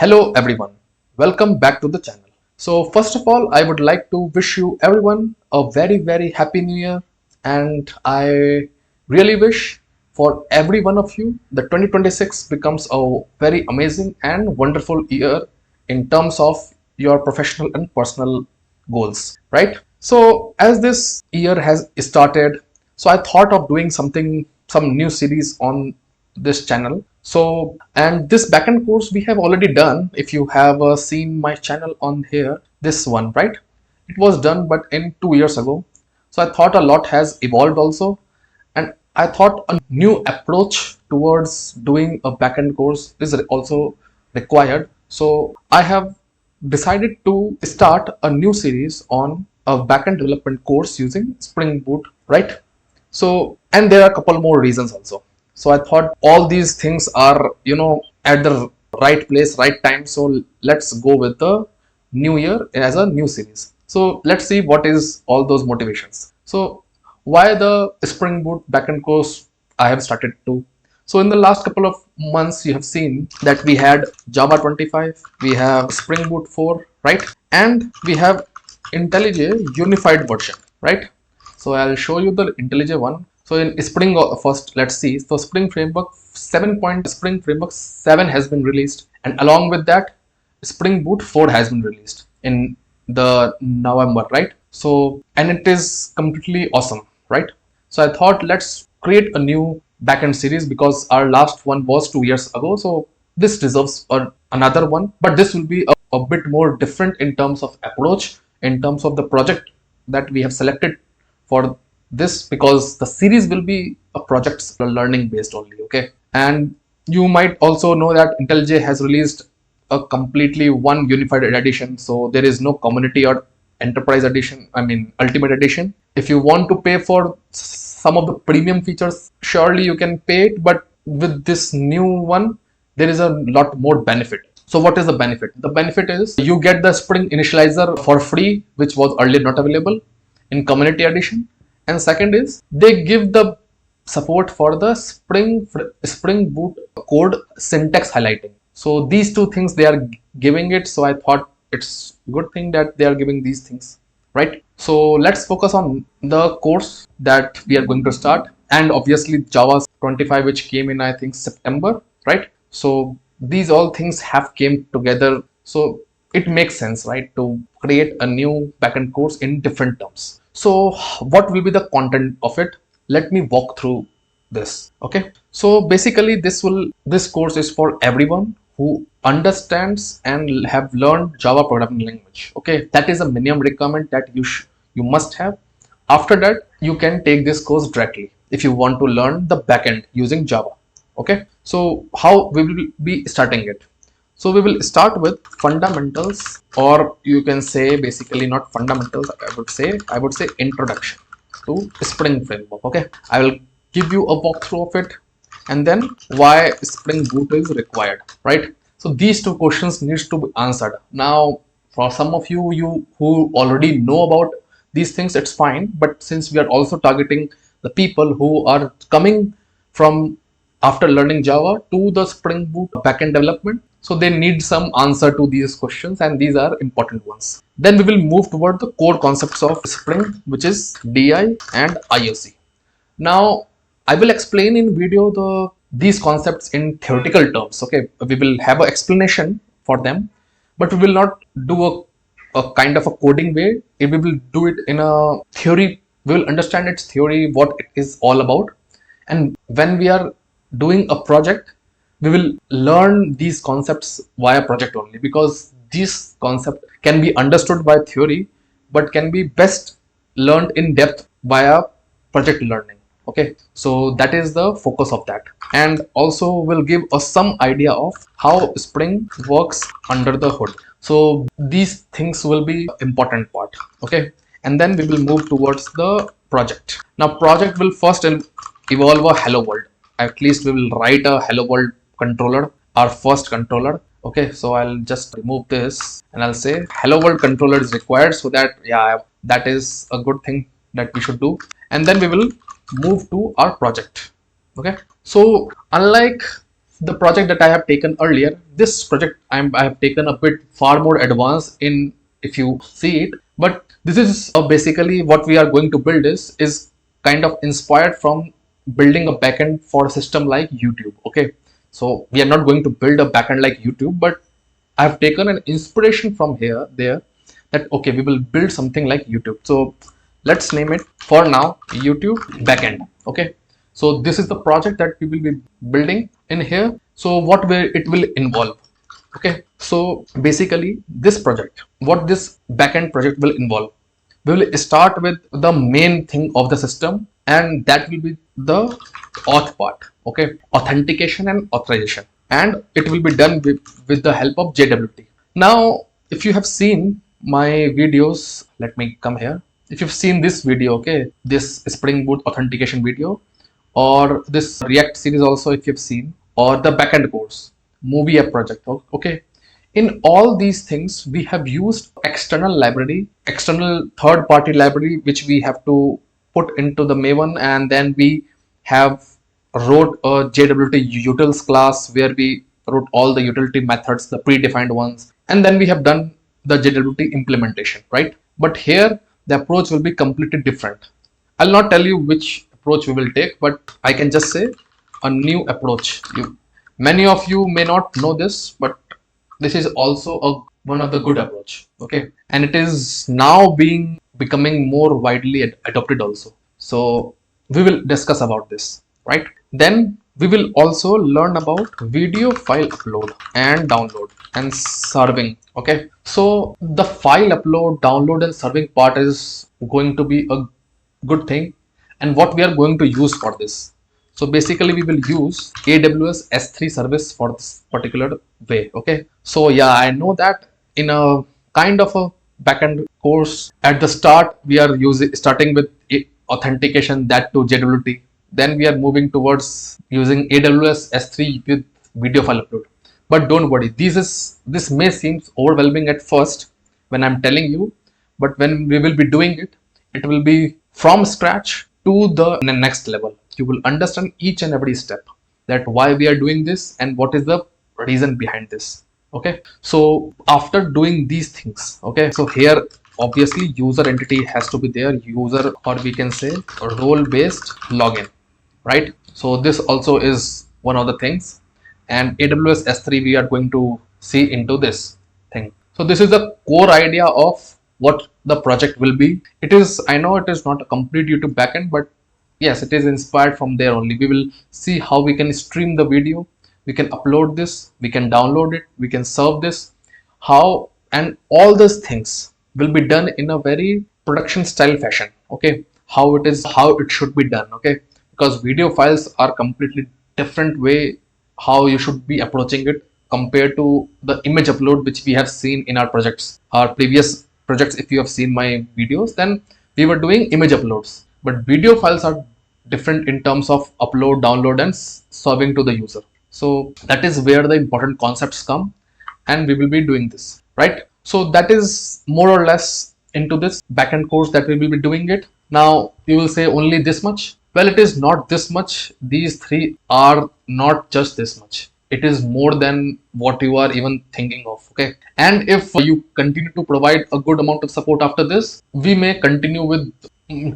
Hello everyone, welcome back to the channel. So first of all, I would like to wish you everyone a very happy new year, and I really wish for every one of you that 2026 becomes a very amazing and wonderful year in terms of your professional and personal goals, right? So as this year has started, so I thought of doing some new series on this channel. So, and this backend course we have already done. If you have seen my channel on here, this one, right? It was done, but in 2 years ago. So I thought a lot has evolved also, and I thought a new approach towards doing a backend course is also required. So I have decided to start a new series on a backend development course using Spring Boot, right? So, and there are a couple more reasons also. So I thought all these things are, at the right place, right time. So let's go with the new year as a new series. So let's see what is all those motivations. So why the Spring Boot backend course I have started to. So in the last couple of months, you have seen that we had Java 25, we have Spring Boot 4, right? And we have IntelliJ unified version, right? So I'll show you the IntelliJ one. So in Spring first, let's see. So Spring Framework 7 has been released, and along with that, Spring Boot 4 has been released in the November, right? So, and it is completely awesome, right? So I thought let's create a new backend series because our last one was 2 years ago. So this deserves another one, but this will be a bit more different in terms of approach, in terms of the project that we have selected for this, because the series will be a projects learning based only. Okay, and you might also know that IntelliJ has released a completely one unified edition, so there is no community or enterprise edition, I mean ultimate edition. If you want to pay for some of the premium features, surely you can pay it, but with this new one there is a lot more benefit. So what is the benefit? The benefit is you get the Spring initializer for free, which was earlier not available in community edition, and second is they give the support for the Spring Boot code syntax highlighting. So these two things they are giving it. So I thought it's good thing that they are giving these things, right? So let's focus on the course that we are going to start, and obviously Java 25, which came in I think September, right? So these all things have came together, so it makes sense, right, to create a new backend course in different terms. So what will be the content of it? Let me walk through this. Okay, so basically this course is for everyone who understands and have learned Java programming language. Okay, that is a minimum requirement that you must have. After that, you can take this course directly if you want to learn the backend using Java. Okay, so how we will be starting it? So we will start with fundamentals, or you can say basically not fundamentals, I would say introduction to Spring Framework. Okay, I will give you a walkthrough of it, and then why Spring Boot is required, right? So these two questions needs to be answered. Now for some of you who already know about these things, it's fine, but since we are also targeting the people who are coming from after learning Java to the Spring Boot backend development, so they need some answer to these questions, and these are important ones. Then we will move toward the core concepts of Spring, which is DI and IOC. Now I will explain in video these concepts in theoretical terms. Okay, we will have an explanation for them, but we will not do a kind of a coding way. We will do it in a theory. We will understand its theory, what it is all about, and when we are doing a project, we will learn these concepts via project only, because this concept can be understood by theory but can be best learned in depth via project learning. Okay, so that is the focus of that, and also will give us some idea of how Spring works under the hood. So these things will be important part. Okay, and then we will move towards the project. Now project will first evolve a hello world. At least we will write a hello world controller, our first controller. Okay, so I'll just remove this and I'll say hello world controller is required, so that that is a good thing that we should do. And then we will move to our project. Okay, so unlike the project that I have taken earlier, this project I have taken a bit far more advanced in, if you see it. But this is basically what we are going to build is kind of inspired from building a backend for a system like YouTube. Okay, so we are not going to build a backend like YouTube, but I've taken an inspiration from here there, that okay, we will build something like YouTube. So let's name it for now YouTube backend. Okay, so this is the project that we will be building in here. So what will it will involve? Okay, so basically this project, what this backend project will involve, we will start with the main thing of the system, and that will be the auth part. Okay, authentication and authorization, and it will be done with the help of JWT. Now if you have seen my videos, let me come here. If you've seen this video, okay, this Spring Boot authentication video, or this React series also, if you've seen, or the backend course, movie app project, okay, in all these things we have used external library, external third party library, which we have to put into the Maven, and then we have wrote a JWT utils class where we wrote all the utility methods, the predefined ones, and then we have done the JWT implementation, right? But here the approach will be completely different. I'll not tell you which approach we will take, but I can just say a new approach. Many of you may not know this, but this is also one of the good approach. Okay, and it is now becoming more widely adopted also. So we will discuss about this, right? Then we will also learn about video file upload and download and serving. Okay, so the file upload, download and serving part is going to be a good thing, and what we are going to use for this. So basically we will use AWS S3 service for this particular way. Okay, so yeah, I know that in a kind of a backend course at the start we are starting with authentication, that to JWT, then we are moving towards using AWS S3 with video file upload. But don't worry, this may seem overwhelming at first when I'm telling you, but when we will be doing it, it will be from scratch to the next level. You will understand each and every step, that why we are doing this and what is the reason behind this. Okay, so after doing these things, okay, so here obviously user entity has to be there, user, or we can say role based login, right? So this also is one of the things, and AWS S3 we are going to see into this thing. So this is the core idea of what the project will be. It is, I know it is not a complete YouTube backend, but yes, it is inspired from there only. We will see how we can stream the video, we can upload this, we can download it, we can serve this, how, and all those things will be done in a very production style fashion. Okay, how it should be done. Okay, because video files are completely different way how you should be approaching it compared to the image upload which we have seen in our projects, our previous projects. If you have seen my videos, then we were doing image uploads, but video files are different in terms of upload, download and serving to the user. So that is where the important concepts come, and we will be doing this, right? So that is more or less into this backend course that we will be doing it. Now you will say only this much. Well, it is not this much. These three are not just this much. It is more than what you are even thinking of. Okay, and if you continue to provide a good amount of support after this, we may continue with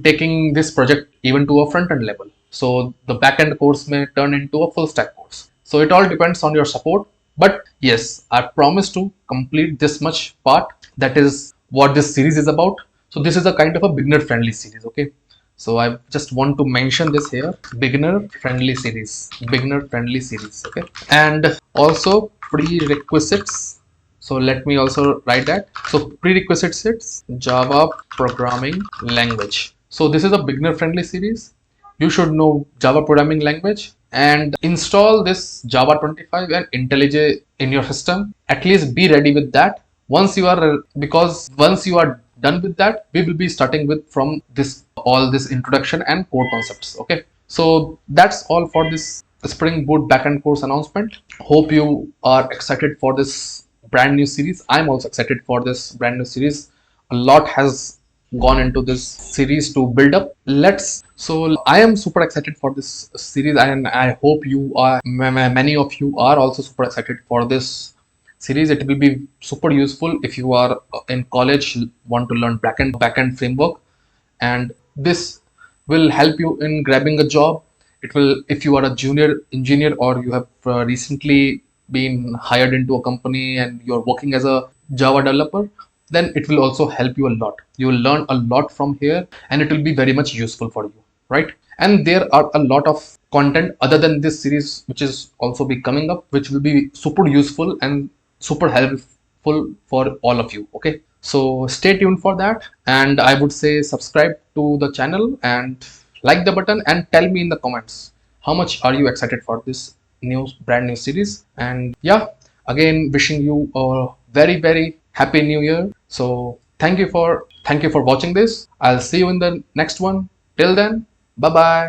taking this project even to a front end level. So the backend course may turn into a full stack course. So it all depends on your support. But yes, I promise to complete this much part. That is what this series is about. So this is a kind of a beginner friendly series. Okay, so I just want to mention this here, beginner friendly series. Okay, and also prerequisites. So let me also write that. So prerequisites, it's Java programming language. So this is a beginner friendly series. You should know Java programming language and install this Java 25 and IntelliJ in your system. At least be ready with that. Once you are done with that, we will be starting with from this all this introduction and core concepts. Okay, so that's all for this Spring Boot backend course announcement. Hope you are excited for this brand new series. I'm also excited for this brand new series. A lot has gone into this series to build up. I am super excited for this series, and I hope you are, many of you are also super excited for this series. It will be super useful if you are in college, want to learn backend framework, and this will help you in grabbing a job. It will, if you are a junior engineer or you have recently been hired into a company and you're working as a Java developer, then it will also help you a lot. You will learn a lot from here, and it will be very much useful for you, right? And there are a lot of content other than this series which is also be coming up, which will be super useful and super helpful for all of you. Okay, so stay tuned for that, and I would say subscribe to the channel and like the button, and tell me in the comments how much are you excited for this brand new series. And yeah, again, wishing you a very happy new year. So thank you for watching this. I'll see you in the next one. Till then, bye bye.